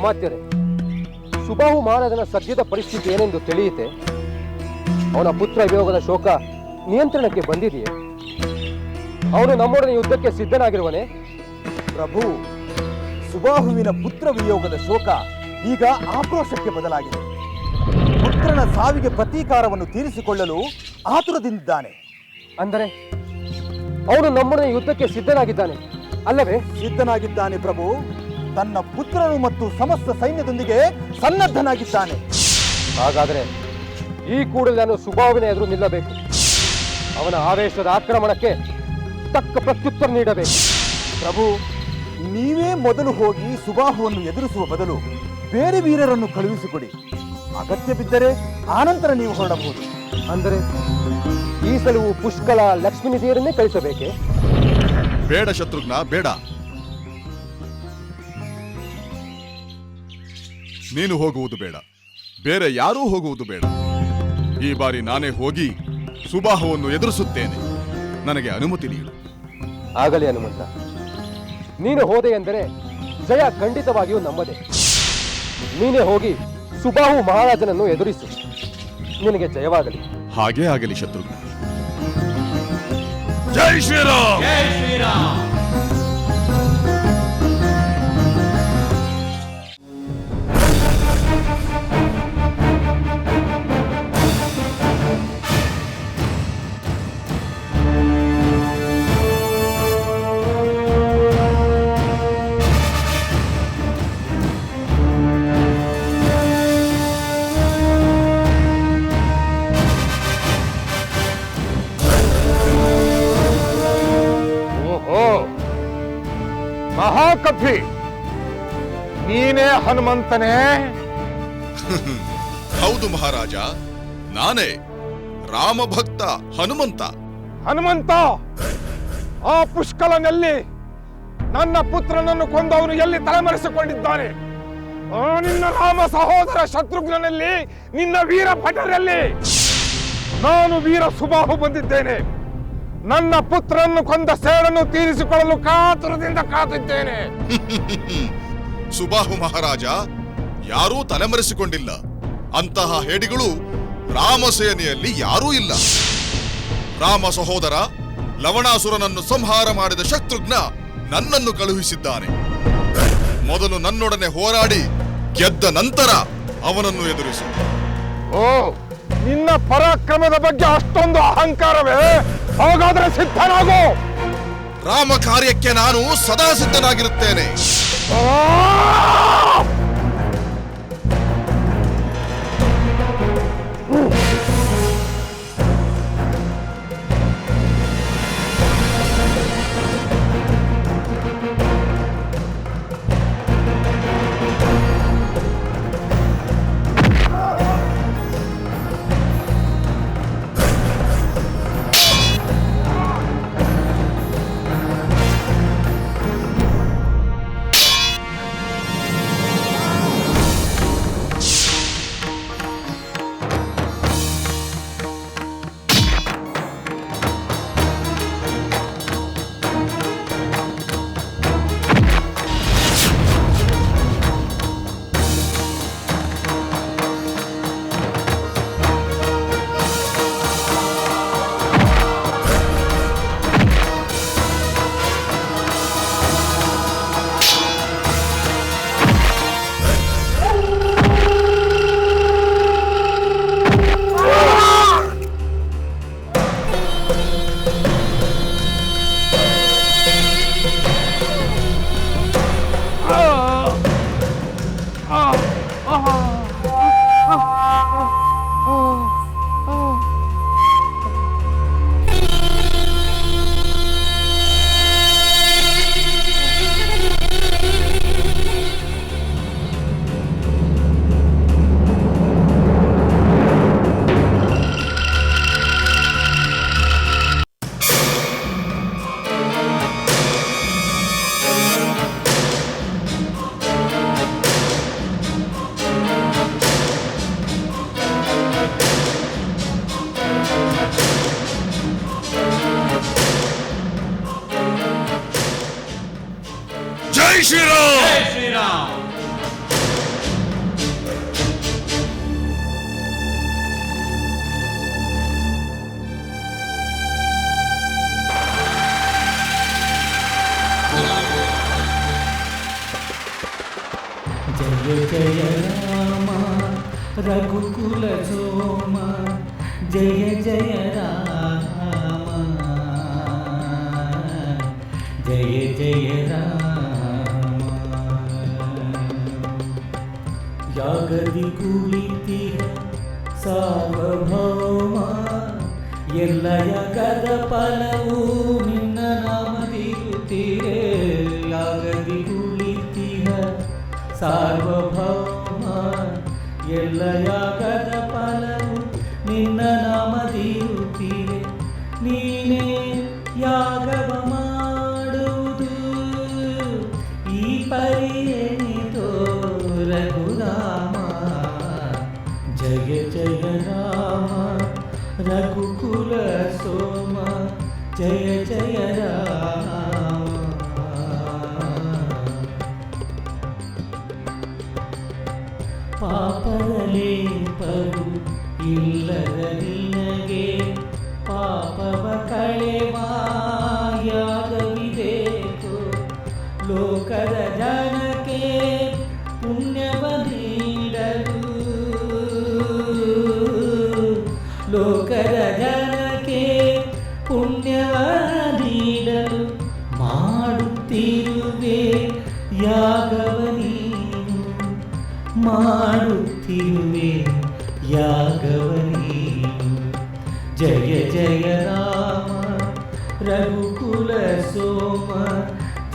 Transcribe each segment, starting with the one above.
ಅಮಾತ್ಯರೇ, ಸುಬಾಹು ಮಹಾರಾಜನ ಸದ್ಯದ ಪರಿಸ್ಥಿತಿ ಏನೆಂದು ತಿಳಿಯುತ್ತೆ? ಅವನ ಪುತ್ರ ವಿಯೋಗದ ಶೋಕ ನಿಯಂತ್ರಣಕ್ಕೆ ಬಂದಿದೆಯೇ? ಅವನು ನಮ್ಮೊಡನೆ ಯುದ್ಧಕ್ಕೆ ಸಿದ್ಧನಾಗಿರುವನೇ? ಪ್ರಭು, ಸುಬಾಹುವಿನ ಪುತ್ರ ವಿಯೋಗದ ಶೋಕ ಈಗ ಆಕ್ರೋಶಕ್ಕೆ ಬದಲಾಗಿದೆ. ಪುತ್ರನ ಸಾವಿಗೆ ಪ್ರತೀಕಾರವನ್ನು ತೀರಿಸಿಕೊಳ್ಳಲು ಆತುರದಿಂದಿದ್ದಾನೆ. ಅಂದರೆ ಅವನು ನಮ್ಮೊಡನೆ ಯುದ್ಧಕ್ಕೆ ಸಿದ್ಧನಾಗಿದ್ದಾನೆ ಅಲ್ಲವೇ? ಸಿದ್ಧನಾಗಿದ್ದಾನೆ ಪ್ರಭು. ತನ್ನ ಪುತ್ರನು ಮತ್ತು ಸಮಸ್ತ ಸೈನ್ಯದೊಂದಿಗೆ ಸನ್ನದ್ಧನಾಗಿದ್ದಾನೆ. ಹಾಗಾದರೆ ಈ ಕೂಡಲೇ ನಾನು ಸುಬಾಹುವಿನ ಎದುರು ನಿಲ್ಲಬೇಕು. ಅವನ ಆವೇಶದ ಆಕ್ರಮಣಕ್ಕೆ ತಕ್ಕ ಪ್ರತ್ಯುತ್ತರ ನೀಡಬೇಕು. ಪ್ರಭು, ನೀವೇ ಮೊದಲು ಹೋಗಿ ಸುಬಾಹುವನ್ನು ಎದುರಿಸುವ ಬದಲು ಬೇರೆ ವೀರರನ್ನು ಕಳುಹಿಸಿಕೊಡಿ. ಅಗತ್ಯ ಬಿದ್ದರೆ ಆನಂತರ ನೀವು ಹೊರಡಬಹುದು. ಅಂದರೆ ಈ ಸಲವು ಪುಷ್ಕಳ ಲಕ್ಷ್ಮೀನಿಧಿಯರನ್ನೇ ಕಳಿಸಬೇಕೆ? ಬೇಡ ಶತ್ರುಘ್ನ, ಬೇಡ. ನೀನು ಹೋಗುವುದು ಬೇಡ, ಬೇರೆ ಯಾರೂ ಹೋಗುವುದು ಬೇಡ. ಈ ಬಾರಿ ನಾನೇ ಹೋಗಿ ಸುಬಾಹುವನ್ನು ಎದುರಿಸುತ್ತೇನೆ. ನನಗೆ ಅನುಮತಿ ನೀಡು. ಆಗಲಿ ಹನುಮಂತ, ನೀನು ಹೋದೆ ಎಂದರೆ ಜಯ ಖಂಡಿತವಾಗಿಯೂ ನಮ್ಮದೇ. ನೀನೇ ಹೋಗಿ ಸುಬಾಹು ಮಹಾರಾಜನನ್ನು ಎದುರಿಸು. ನಿನಗೆ ಜಯವಾಗಲಿ. ಹಾಗೇ ಆಗಲಿ ಶತ್ರುಘ್ನ. ಜೈ ಶ್ರೀರಾಮ್! ಜೈ ಶ್ರೀರಾಮ್! ಮಹಾಕಪಿ, ನೀನೇ ಹನುಮಂತನೇ? ಹೌದು ಮಹಾರಾಜ, ನಾನೇ ರಾಮಭಕ್ತ ಹನುಮಂತ. ಹನುಮಂತ, ಆ ಪುಷ್ಕಲನಲ್ಲಿ ನನ್ನ ಪುತ್ರನನ್ನು ಕೊಂದವನು ಎಲ್ಲಿ ತಲೆಮರೆಸಿಕೊಂಡಿದ್ದಾನೆ? ನಿನ್ನ ರಾಮ ಸಹೋದರ ಶತ್ರುಘ್ನಲ್ಲಿ, ನಿನ್ನ ವೀರ ಭಟರಲ್ಲಿ ನಾನು ವೀರ ಸುಬಾಹು ಬಂದಿದ್ದೇನೆ. ನನ್ನ ಪುತ್ರನನ್ನು ಕೊಂದ ಸೇಡನ್ನು ತೀರಿಸಿಕೊಳ್ಳಲು ಕಾತುರದಿಂದ ಕಾತಿದ್ದೇನೆ. ಸುಬಾಹು ಮಹಾರಾಜ, ಯಾರೂ ತಲೆಮರೆಸಿಕೊಂಡಿಲ್ಲ. ಅಂತಹ ಹೇಡಿಗಳು ರಾಮಸೇನೆಯಲ್ಲಿ ಯಾರೂ ಇಲ್ಲ. ರಾಮ ಸಹೋದರ ಲವಣಾಸುರನನ್ನು ಸಂಹಾರ ಮಾಡಿದ ಶತ್ರುಘ್ನ ನನ್ನನ್ನು ಕಳುಹಿಸಿದ್ದಾನೆ. ಮೊದಲು ನನ್ನೊಡನೆ ಹೋರಾಡಿ ಗೆದ್ದ ನಂತರ ಅವನನ್ನು ಎದುರಿಸು. ಓ, ನಿನ್ನ ಪರಾಕ್ರಮದ ಬಗ್ಗೆ ಅಷ್ಟೊಂದು ಅಹಂಕಾರವೇ? ಹಾಗಾದ್ರೆ ಸಿದ್ಧನಾಗು. ರಾಮ ಕಾರ್ಯಕ್ಕೆ ನಾನು ಸದಾ ಸಿದ್ಧನಾಗಿರುತ್ತೇನೆ. ಜೈ ಶ್ರೀರಾಮ್! ಜೈ ಶ್ರೀರಾಮ್! जय जय राम रघुकुल सोम जय जय राम जय जय राम यागदि कुಳಿತಿಹ ಸಾರ್ವಭೌಮ ಎಲ್ಲ ಯಾಗದ ಫಲವು ನಿನ್ನ ನಾಮದಿರುತ್ತೀರೆ ಯಾಗದಿ ಕುಳಿತಿಹ ಸಾರ್ವಭೌಮ ಎಲ್ಲ ಯಾಗದ ಫಲವು ನಿನ್ನ ನಾಮದಿರುತ್ತೀರೆ ನೀನೇ ಯಾಗವ ಮಾಡುವುದು ಈ ಪರಿಯೇನಿತೋ ರಘುರಾಮ ಜಯ ಜಯ ರಾಮ ರಘುಕುಲ ಸೋಮ ಜಯ ಜಯ ರಾಮ ಪಾಪದಲೇಪರು ಇಲ್ಲದ ನಿನಗೆ ಪಾಪವ ಕಳೆವಾಯಾಗವಿದೇಕು ಲೋಕದ ಜನಕ್ಕೆ ಪುಣ್ಯವ ನೀಡಲು ಲೋಕದ ಜನಕ್ಕೆ ಪುಣ್ಯವ ನೀಡಲು ಮಾಡುತ್ತಿರುವೆ ಯಾಗವ ನೀನು ಮಾಡುತ್ತಿರುವೆ ಯಾಗವ ನೀನು ಜಯ ಜಯ ರಾಮ ರಘುಕುಲ ಸೋಮ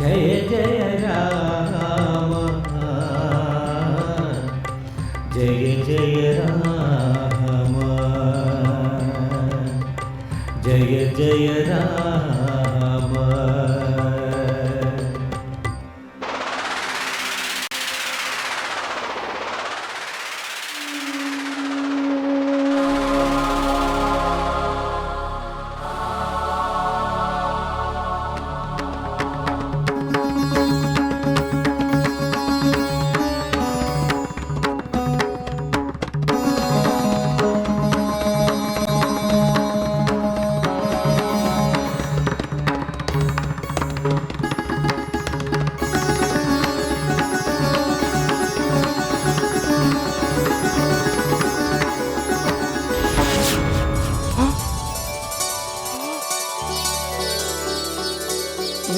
ಜಯ ಜಯ ರಾಮ ಜಯ ಜಯ ರಾಮ ಜಯ ಜಯ ರಾಮ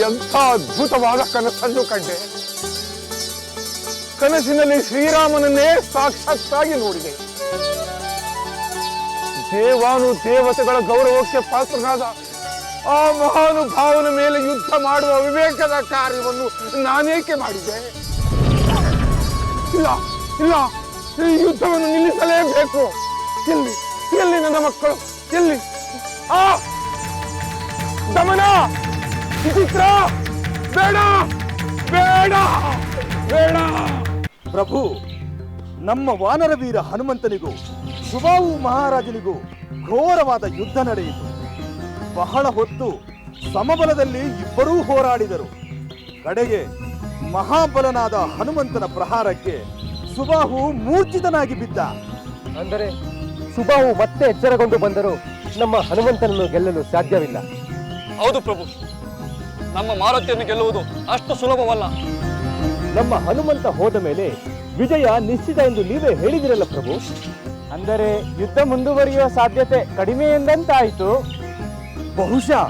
ಎಂಥ ಅದ್ಭುತವಾದ ಕನಸನ್ನು ಕಂಡೆ. ಕನಸಿನಲ್ಲಿ ಶ್ರೀರಾಮನನ್ನೇ ಸಾಕ್ಷಾತ್ತಾಗಿ ನೋಡಿದೆ. ದೇವಾನು ದೇವತೆಗಳ ಗೌರವಕ್ಕೆ ಪಾತ್ರನಾದ ಆ ಮಹಾನುಭಾವನ ಮೇಲೆ ಯುದ್ಧ ಮಾಡುವ ವಿವೇಕದ ಕಾರ್ಯವನ್ನು ನಾನೇಕೆ ಮಾಡಿದೆ? ಇಲ್ಲ ಇಲ್ಲ, ಈ ಯುದ್ಧವನ್ನು ನಿಲ್ಲಿಸಲೇಬೇಕು. ಎಲ್ಲಿ ಎಲ್ಲಿ ನನ್ನ ಮಕ್ಕಳು? ಎಲ್ಲಿ? ಆ ದಮನ, ವಿಚಿತ್ರ, ಬೇಡ ಬೇಡ ಬೇಡ. ಪ್ರಭು, ನಮ್ಮ ವಾನರವೀರ ಹನುಮಂತನಿಗೂ ಸುಬಾಹು ಮಹಾರಾಜನಿಗೂ ಘೋರವಾದ ಯುದ್ಧ ನಡೆಯಿತು. ಬಹಳ ಹೊತ್ತು ಸಮಬಲದಲ್ಲಿ ಇಬ್ಬರೂ ಹೋರಾಡಿದರು. ಕಡೆಗೆ ಮಹಾಬಲನಾದ ಹನುಮಂತನ ಪ್ರಹಾರಕ್ಕೆ ಸುಬಾಹು ಮೂರ್ಛಿತನಾಗಿ ಬಿದ್ದ. ಅಂದರೆ ಸುಬಾಹು ಮತ್ತೆ ಎಚ್ಚರಗೊಂಡು ಬಂದರೂ ನಮ್ಮ ಹನುಮಂತನನ್ನು ಗೆಲ್ಲಲು ಸಾಧ್ಯವಿಲ್ಲ. ಹೌದು ಪ್ರಭು, ನಮ್ಮ ಮಾರುತಿಯನ್ನು ಗೆಲ್ಲುವುದು ಅಷ್ಟು ಸುಲಭವಲ್ಲ. ನಮ್ಮ ಹನುಮಂತ ಹೋದ ಮೇಲೆ ವಿಜಯ ನಿಶ್ಚಿತ ಎಂದು ನೀವೇ ಹೇಳಿದಿರಲ್ಲ ಪ್ರಭು. ಅಂದರೆ ಯುದ್ಧ ಮುಂದುವರಿಯುವ ಸಾಧ್ಯತೆ ಕಡಿಮೆ ಎಂದಂತಾಯಿತು. ಬಹುಶಃ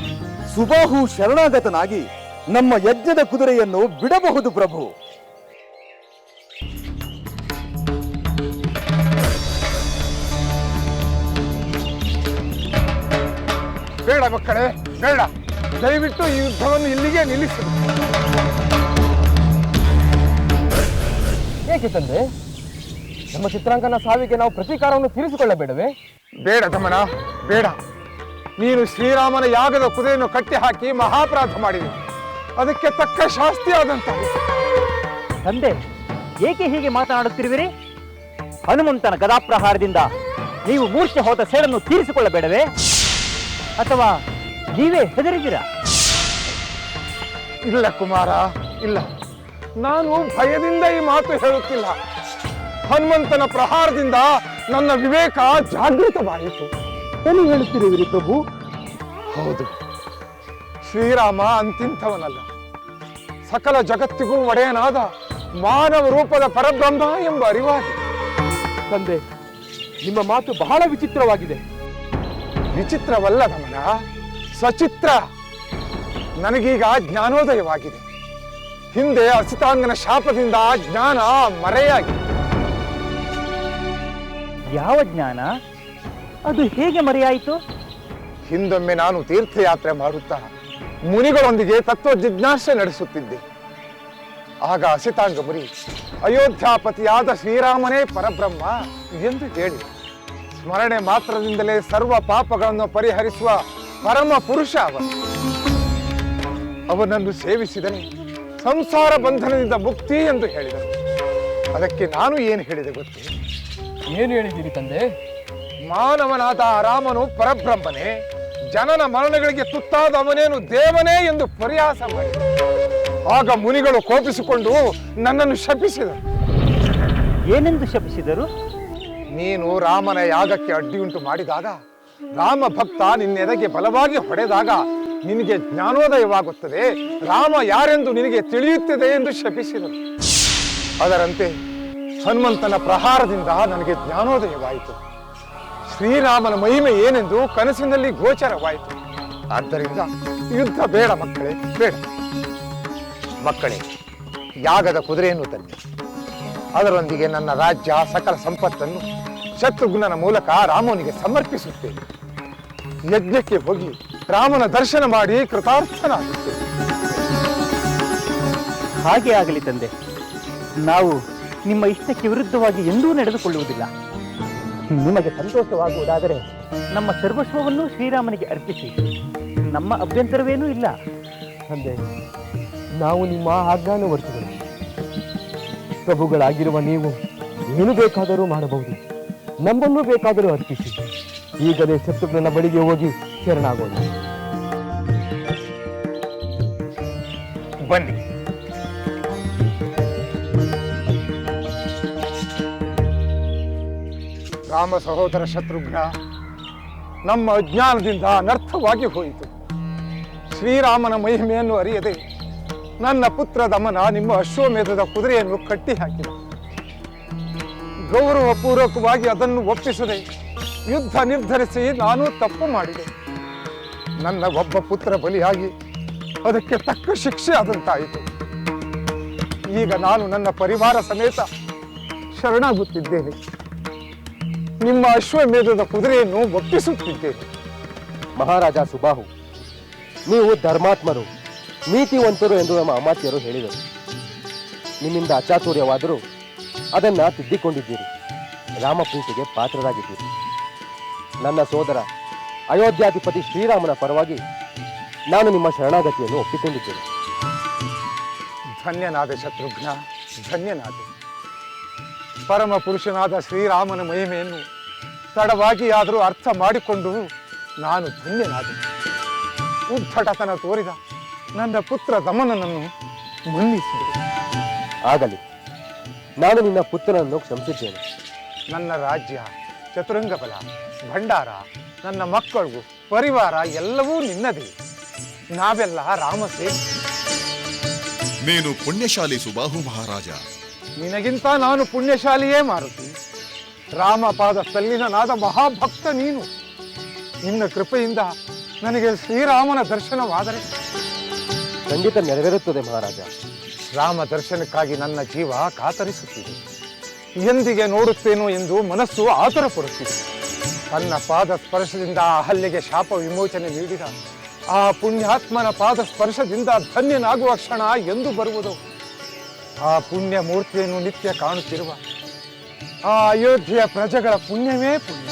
ಸುಬಾಹು ಶರಣಾಗತನಾಗಿ ನಮ್ಮ ಯಜ್ಞದ ಕುದುರೆಯನ್ನು ಬಿಡಬಹುದು ಪ್ರಭು. ಬೇಡ ಮಕ್ಕಳೇ, ಬೇಡ. ದಯವಿಟ್ಟು ಈ ಯುದ್ಧವನ್ನು ಇಲ್ಲಿಗೆ ನಿಲ್ಲಿಸಿ. ಏಕೆ ತಂದೆ? ನಮ್ಮ ಚಿತ್ರಾಂಗನ ಸಾವಿಗೆ ನಾವು ಪ್ರತೀಕಾರವನ್ನು ತೀರಿಸಿಕೊಳ್ಳಬೇಡವೇ? ಬೇಡ ದಮನ, ಬೇಡ. ನೀನು ಶ್ರೀರಾಮನ ಯಾಗದ ಕುದುರೆಯನ್ನು ಕಟ್ಟಿ ಹಾಕಿ ಮಹಾಪರಾಧ ಮಾಡಿದೆ. ಅದಕ್ಕೆ ತಕ್ಕ ಶಾಸ್ತಿ ಆದಂತಾಯಿತು. ತಂದೆ, ಏಕೆ ಹೀಗೆ ಮಾತನಾಡುತ್ತಿರುವಿರಿ? ಹನುಮಂತನ ಗದಾಪ್ರಹಾರದಿಂದ ನೀವು ಮೂರ್ಛೆ ಹೋದ ಸೇಡನ್ನು ತೀರಿಸಿಕೊಳ್ಳಬೇಡವೇ? ಅಥವಾ ನೀವೇ ಹೆದರಿದಿರಾ? ಇಲ್ಲ ಕುಮಾರ, ಇಲ್ಲ. ನಾನು ಭಯದಿಂದ ಈ ಮಾತು ಹೇಳುತ್ತಿಲ್ಲ. ಹನುಮಂತನ ಪ್ರಹಾರದಿಂದ ನನ್ನ ವಿವೇಕ ಜಾಗೃತವಾಯಿತು. ಏನು ಹೇಳುತ್ತಿರುವಿರಿ ಪ್ರಭು? ಹೌದು, ಶ್ರೀರಾಮ ಅಂತಿಂಥವನಲ್ಲ. ಸಕಲ ಜಗತ್ತಿಗೂ ಒಡೆಯನಾದ ಮಾನವ ರೂಪದ ಪರಬ್ರಹ್ಮ ಎಂಬ ಅರಿವಾಗಿದೆ. ತಂದೆ, ನಿಮ್ಮ ಮಾತು ಬಹಳ ವಿಚಿತ್ರವಾಗಿದೆ. ವಿಚಿತ್ರವಲ್ಲ ಗಮನ, ಸಚಿತ್ರ. ನನಗೀಗ ಜ್ಞಾನೋದಯವಾಗಿದೆ. ಹಿಂದೆ ಅಸಿತಾಂಗನ ಶಾಪದಿಂದ ಜ್ಞಾನ ಮರೆಯಾಗಿದೆ. ಯಾವ ಜ್ಞಾನ? ಅದು ಹೇಗೆ ಮರೆಯಾಯಿತು? ಹಿಂದೊಮ್ಮೆ ನಾನು ತೀರ್ಥಯಾತ್ರೆ ಮಾಡುತ್ತಾ ಮುನಿಗಳೊಂದಿಗೆ ತತ್ವ ಜಿಜ್ಞಾಸೆ ನಡೆಸುತ್ತಿದ್ದೆ. ಆಗ ಅಸಿತಾಂಗ ಮುನಿ ಅಯೋಧ್ಯಾಪತಿಯಾದ ಶ್ರೀರಾಮನೇ ಪರಬ್ರಹ್ಮ ಎಂದು ಹೇಳಿ, ಸ್ಮರಣೆ ಮಾತ್ರದಿಂದಲೇ ಸರ್ವ ಪಾಪಗಳನ್ನು ಪರಿಹರಿಸುವ ಪರಮ ಪುರುಷ ಅವನನ್ನು ಸೇವಿಸಿದರೆ ಸಂಸಾರ ಬಂಧನದಿಂದ ಮುಕ್ತಿ ಎಂದು ಹೇಳಿದರು. ಅದಕ್ಕೆ ನಾನು ಏನು ಹೇಳಿದೆ ಗೊತ್ತೇ? ಏನು ಹೇಳಿದ್ದೀರಿ ತಂದೆ? ಮಾನವನಾದ ರಾಮನು ಪರಬ್ರಹ್ಮನೇ, ಜನನ ಮರಣಗಳಿಗೆ ತುತ್ತಾದ ಅವನೇನು ದೇವನೇ ಎಂದು ಪರಿಹಾಸ ಮಾಡಿದ. ಆಗ ಮುನಿಗಳು ಕೋಪಿಸಿಕೊಂಡು ನನ್ನನ್ನು ಶಪಿಸಿದರು. ಏನೆಂದು ಶಪಿಸಿದರು? ನೀನು ರಾಮನ ಯಾಗಕ್ಕೆ ಅಡ್ಡಿಯುಂಟು ಮಾಡಿದಾಗ, ರಾಮ ಭಕ್ತ ನಿನ್ನೆದೆಗೆ ಬಲವಾಗಿ ಹೊಡೆದಾಗ ನಿನಗೆ ಜ್ಞಾನೋದಯವಾಗುತ್ತದೆ, ರಾಮ ಯಾರೆಂದು ನಿನಗೆ ತಿಳಿಯುತ್ತದೆ ಎಂದು ಶಪಿಸಿದರು. ಅದರಂತೆ ಹನುಮಂತನ ಪ್ರಹಾರದಿಂದ ನನಗೆ ಜ್ಞಾನೋದಯವಾಯಿತು. ಶ್ರೀರಾಮನ ಮಹಿಮೆ ಏನೆಂದು ಕನಸಿನಲ್ಲಿ ಗೋಚರವಾಯಿತು. ಆದ್ದರಿಂದ ಯುದ್ಧ ಬೇಡ ಮಕ್ಕಳೇ, ಬೇಡ. ಮಕ್ಕಳೇ, ಯಾಗದ ಕುದುರೆಯನ್ನು ತನ್ನಿ. ಅದರೊಂದಿಗೆ ನನ್ನ ರಾಜ್ಯ ಸಕಲ ಸಂಪತ್ತನ್ನು ಶತ್ರುಘ್ನನ ಮೂಲಕ ರಾಮನಿಗೆ ಸಮರ್ಪಿಸುತ್ತೇನೆ. ಯಜ್ಞಕ್ಕೆ ಹೋಗಿ ರಾಮನ ದರ್ಶನ ಮಾಡಿ ಕೃತಾರ್ಥನಾಗುತ್ತೇನೆ. ಹಾಗೆ ಆಗಲಿ ತಂದೆ. ನಾವು ನಿಮ್ಮ ಇಷ್ಟಕ್ಕೆ ವಿರುದ್ಧವಾಗಿ ಎಂದೂ ನಡೆದುಕೊಳ್ಳುವುದಿಲ್ಲ. ನಿಮಗೆ ಸಂತೋಷವಾಗುವುದಾದರೆ ನಮ್ಮ ಸರ್ವಸ್ವವನ್ನು ಶ್ರೀರಾಮನಿಗೆ ಅರ್ಪಿಸಿ. ನಮ್ಮ ಅಭ್ಯಂತರವೇನೂ ಇಲ್ಲ. ತಂದೆ, ನಾವು ನಿಮ್ಮ ಆಜ್ಞಾನುವರ್ತಿಗಳು. ಪ್ರಭುಗಳಾಗಿರುವ ನೀವು ಏನು ಬೇಕಾದರೂ ಮಾಡಬಹುದು, ನಮ್ಮನ್ನು ಬೇಕಾದರೂ ಅರ್ಪಿಸಿ. ಈಗಲೇ ಶತ್ರುಘ್ನನ ಬಳಿಗೆ ಹೋಗಿ ಶರಣಾಗೋಣ. ಬನ್ನಿ. ರಾಮ ಸಹೋದರ ಶತ್ರುಘ್ನ, ನಮ್ಮ ಅಜ್ಞಾನದಿಂದ ಅನರ್ಥವಾಗಿ ಹೋಯಿತು. ಶ್ರೀರಾಮನ ಮಹಿಮೆಯನ್ನು ಅರಿಯದೆ ನನ್ನ ಪುತ್ರ ದಮನ ನಿಮ್ಮ ಅಶ್ವಮೇಧದ ಕುದುರೆಯನ್ನು ಕಟ್ಟಿ ಹಾಕಿದ. ಗೌರವಪೂರ್ವಕವಾಗಿ ಅದನ್ನು ಒಪ್ಪಿಸದೆ ಯುದ್ಧ ನಿರ್ಧರಿಸಿ ನಾನು ತಪ್ಪು ಮಾಡಿದೆ. ನನ್ನ ಒಬ್ಬ ಪುತ್ರ ಬಲಿಯಾಗಿ ಅದಕ್ಕೆ ತಕ್ಕ ಶಿಕ್ಷೆ ಆದಂತಾಯಿತು. ಈಗ ನಾನು ನನ್ನ ಪರಿವಾರ ಸಮೇತ ಶರಣಾಗುತ್ತಿದ್ದೇನೆ. ನಿಮ್ಮ ಅಶ್ವಮೇಧದ ಕುದುರೆಯನ್ನು ಒಪ್ಪಿಸುತ್ತಿದ್ದೇನೆ. ಮಹಾರಾಜ ಸುಬಾಹು, ನೀವು ಧರ್ಮಾತ್ಮರು, ನೀತಿವಂತರು ಎಂದು ನಮ್ಮ ಅಮಾತ್ಯರು ಹೇಳಿದರು. ನಿಮ್ಮಿಂದ ಅಚಾತುರ್ಯವಾದರೂ ಅದನ್ನ ತಿದ್ದಿಕೊಂಡಿದ್ದೀರಿ. ರಾಮಪ್ರೀತಿಗೆ ಪಾತ್ರರಾಗಿದ್ದೀರಿ. ನನ್ನ ಸೋದರ ಅಯೋಧ್ಯಾಧಿಪತಿ ಶ್ರೀರಾಮನ ಪರವಾಗಿ ನಾನು ನಿಮ್ಮ ಶರಣಾಗತಿಯನ್ನು ಒಪ್ಪಿಕೊಂಡಿದ್ದೇನೆ. ಧನ್ಯನಾದೆ ಶತ್ರುಘ್ನ, ಧನ್ಯನಾದೆ. ಪರಮ ಪುರುಷನಾದ ಶ್ರೀರಾಮನ ಮಹಿಮೆಯನ್ನು ತಡವಾಗಿ ಆದರೂ ಅರ್ಥ ಮಾಡಿಕೊಂಡು ನಾನು ಧನ್ಯನಾದೆ. ಉದ್ಧಟತನ ತೋರಿದ ನನ್ನ ಪುತ್ರ ದಮನನನ್ನು ಮನ್ನಿಸಿದೆ. ಆಗಲಿ, ನಾನು ನಿನ್ನ ಪುತ್ರನನ್ನು ಕ್ಷಮಿಸಿದ್ದೇನೆ. ನನ್ನ ರಾಜ್ಯ, ಚತುರಂಗ ಬಲ, ಭಂಡಾರ, ನನ್ನ ಮಕ್ಕಳು, ಪರಿವಾರ ಎಲ್ಲವೂ ನಿನ್ನದೇ. ನಾವೆಲ್ಲ ರಾಮಸೇನೆ. ನೀನು ಪುಣ್ಯಶಾಲಿ ಸುಬಾಹು ಮಹಾರಾಜ. ನಿನಗಿಂತ ನಾನು ಪುಣ್ಯಶಾಲಿಯೇ ಮಾರುತಿ. ರಾಮಪಾದ ತಲ್ಲಿನನಾದ ಮಹಾಭಕ್ತ ನೀನು. ನಿನ್ನ ಕೃಪೆಯಿಂದ ನನಗೆ ಶ್ರೀರಾಮನ ದರ್ಶನವಾದರೆ ಖಂಡಿತ ನೆರವೇರುತ್ತದೆ ಮಹಾರಾಜ. ರಾಮ ದರ್ಶನಕ್ಕಾಗಿ ನನ್ನ ಜೀವ ಕಾತರಿಸುತ್ತಿದೆ. ಎಂದಿಗೆ ನೋಡುತ್ತೇನೋ ಎಂದು ಮನಸ್ಸು ಆತುರ ಪಡುತ್ತಿದೆ. ತನ್ನ ಪಾದ ಸ್ಪರ್ಶದಿಂದ ಅಹಲ್ಯೆಗೆ ಶಾಪ ವಿಮೋಚನೆ ನೀಡಿದ ಆ ಪುಣ್ಯಾತ್ಮನ ಪಾದ ಸ್ಪರ್ಶದಿಂದ ಧನ್ಯನಾಗುವ ಕ್ಷಣ ಎಂದು ಬರುವುದು. ಆ ಪುಣ್ಯ ಮೂರ್ತಿಯನ್ನು ನಿತ್ಯ ಕಾಣುತ್ತಿರುವ ಆ ಅಯೋಧ್ಯೆಯ ಪ್ರಜೆಗಳ ಪುಣ್ಯವೇ ಪುಣ್ಯ.